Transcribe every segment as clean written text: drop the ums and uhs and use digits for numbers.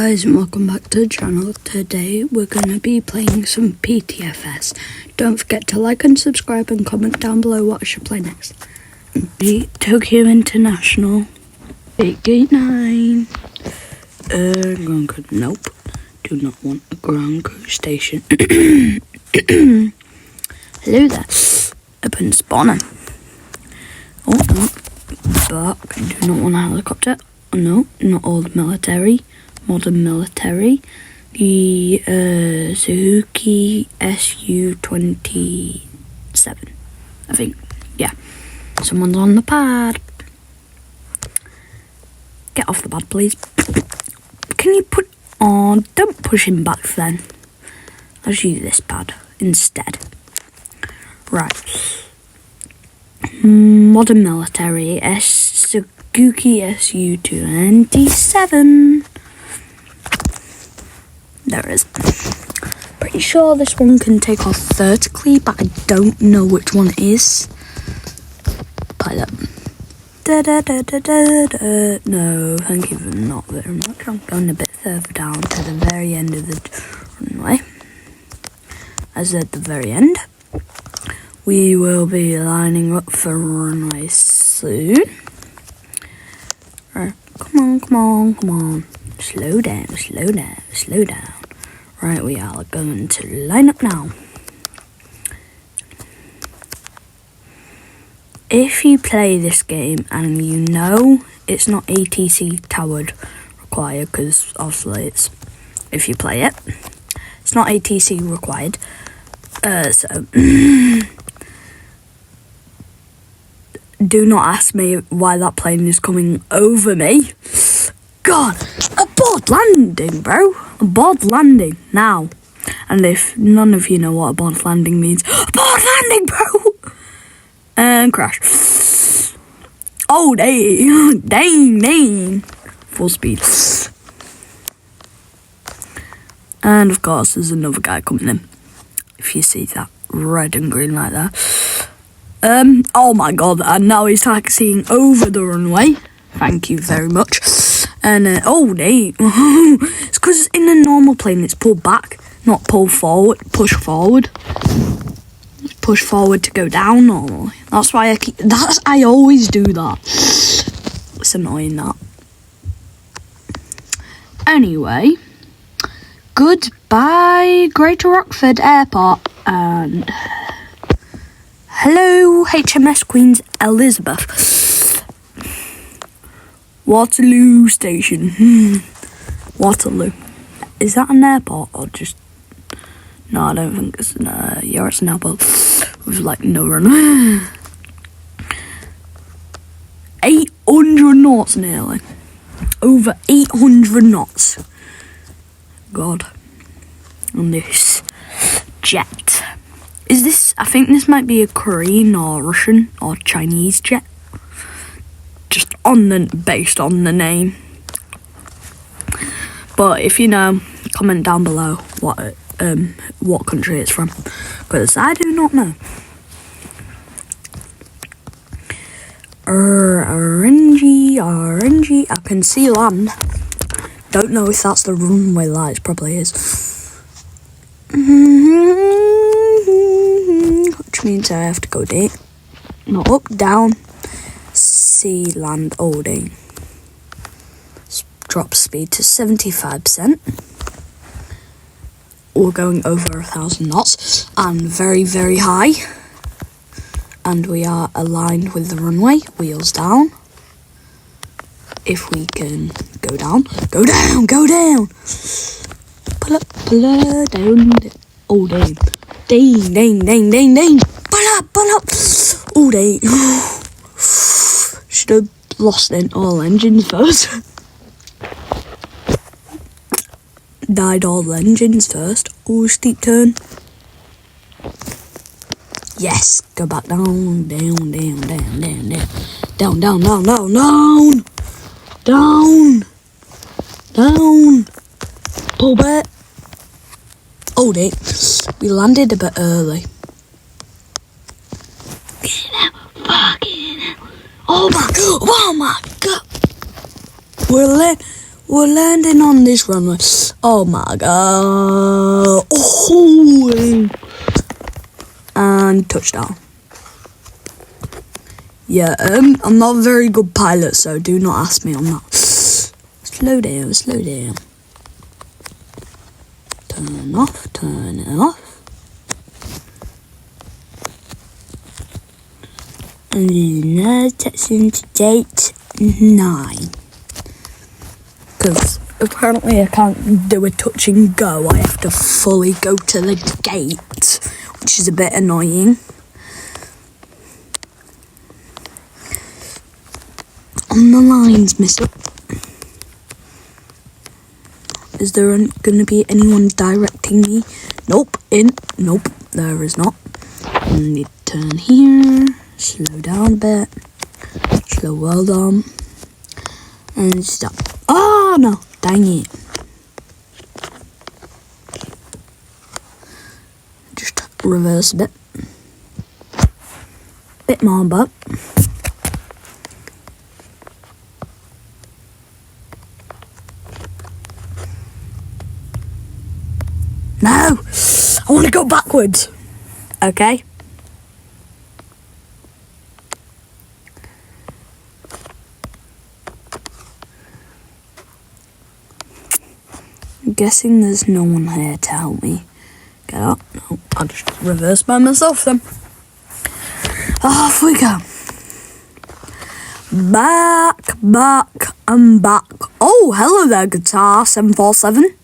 Guys, and welcome back to the channel. Today we're going to be playing some PTFS. Don't forget to like and subscribe and comment down below what I should play next. Tokyo International 889. Grand Crew. Nope. Do not want a Grand Crew station. Hello there. Open spawner. Oh no. Bark. Do not want a helicopter. Oh, no, not all the military. Modern military. The Suzuki SU-27, I think. Yeah. Someone's on the pad. Get off the pad, please. Can you put... Oh, don't push him back then. Let's use this pad instead. Right. Modern military. Suzuki SU-27. There it is. Pretty sure this one can take off vertically, but I don't know which one it is. Pilot. No, thank you not very much. I'm going a bit further down to the very end of the runway. As at the very end. We will be lining up for runway soon. Right, come on. Slow down. Right, we are going to line up now. If you play this game and you know it's not ATC towered required, because obviously it's, if you play it, it's not ATC required. So do not ask me why that plane is coming over me. God, abort landing, bro. Abort landing now. And if none of you know what abort landing means, abort landing, bro. And crash. Oh, dang. Full speed. And of course, there's another guy coming in. If you see that red and green like that. Oh my god, and now he's taxiing over the runway. Thank you very much. And, oh, dang. It's because in a normal plane, it's pulled back, not pulled forward, push forward. Push forward to go down normally. That's why I always do that. It's annoying, that. Anyway, goodbye, Greater Rockford Airport, and hello, HMS Queen Elizabeth. Waterloo Station. Waterloo. Is that an airport or just... No, I don't think it's an... yeah, it's an airport with like no run. 800 knots nearly. Over 800 knots. God. On this jet. Is this... I think this might be a Korean or Russian or Chinese jet. Just based on the name. But if you know, comment down below what country it's from, because I do not know. RNG, I can see land. Don't know if that's the runway light, it probably is. Which means I have to go down. Not up, down. See land holding. Drop speed to 75%. We're going over 1,000 knots and very, very high. And we are aligned with the runway. Wheels down. If we can go down. Go down! Pull up, down. Oh, dang. Dang. Pull up. Oh, dang. Should have lost in all engines first. Died all engines first. Oh, steep turn. Yes, go back down. Down. Pull back. Oh, dang. We landed a bit early. Fucking hell. Oh my god. We're landing on this runway. Oh my god. Oh. And touchdown. Yeah, I'm not a very good pilot, so do not ask me on that. Slow down, slow down. Turn off, turn it off. And now touching to gate 9. Because apparently I can't do a touch and go. I have to fully go to the gate, which is a bit annoying. On the lines, mister. Is there going to be anyone directing me? Nope. Nope, there is not. I need to turn here. Slow down a bit. Slow well down. And stop. Oh, no. Dang it. Just reverse a bit. Bit more back. No! I want to go backwards. Okay? I'm guessing there's no one here to help me get up. No, I'll just reverse by myself then. Off we go. Back, I'm back. Oh, hello there, Guitar 747.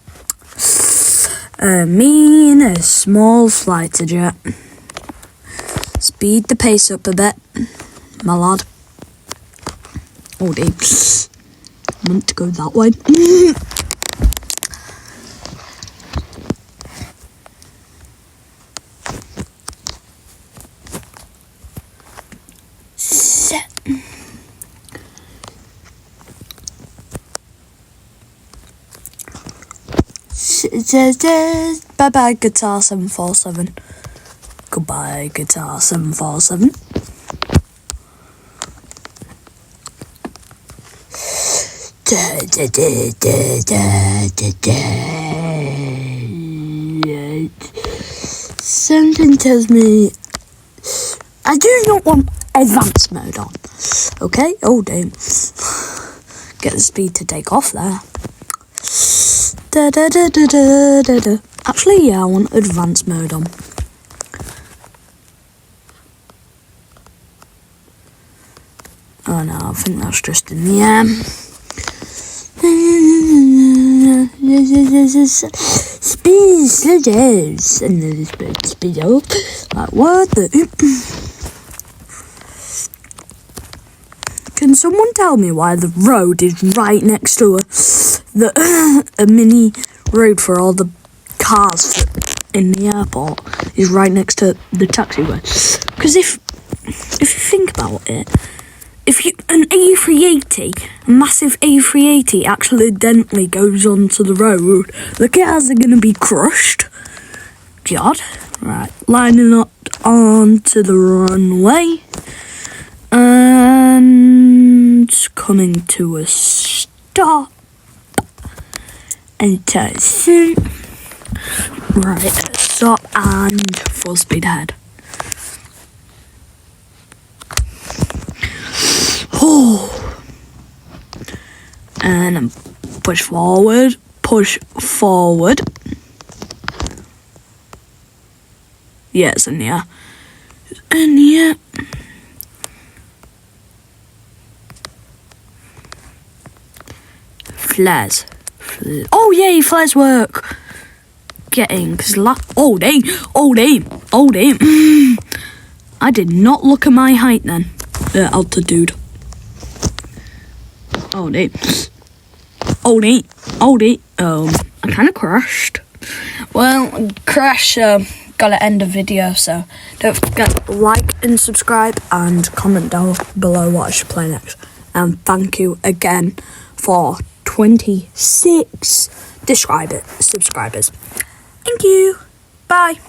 Me in a small fighter jet. Speed the pace up a bit, my lad. Oh dear. I want to go that way. Set. Bye-bye, Guitar 747. Goodbye, Guitar 747. Something tells me I do not want advanced mode on. Okay? Oh, damn. Get the speed to take off there. Actually, yeah, I want advanced mode on. Oh no, I think that's just in the air. Speed, slow down, and speed up. Like, what the? Can someone tell me why the road is right next to a mini road for all the cars in the airport is right next to the taxiway? Because if you think about it, if an A380, a massive A380 accidentally goes onto the road, the cars are going to be crushed. God. Right, lining up onto the runway. And coming to a stop. And turn soon. Right, stop and full speed ahead. Oh. And then push forward. Yeah, it's in the air. In the air. Flares. Oh yay, flares work. Getting, cause oh damn. I did not look at my height then. Altitude. Oh damn. I kind of crashed. Well, crash. Gotta end the video. So don't forget to like and subscribe and comment down below what I should play next. And thank you again for 26 subscribers. Thank you. Bye.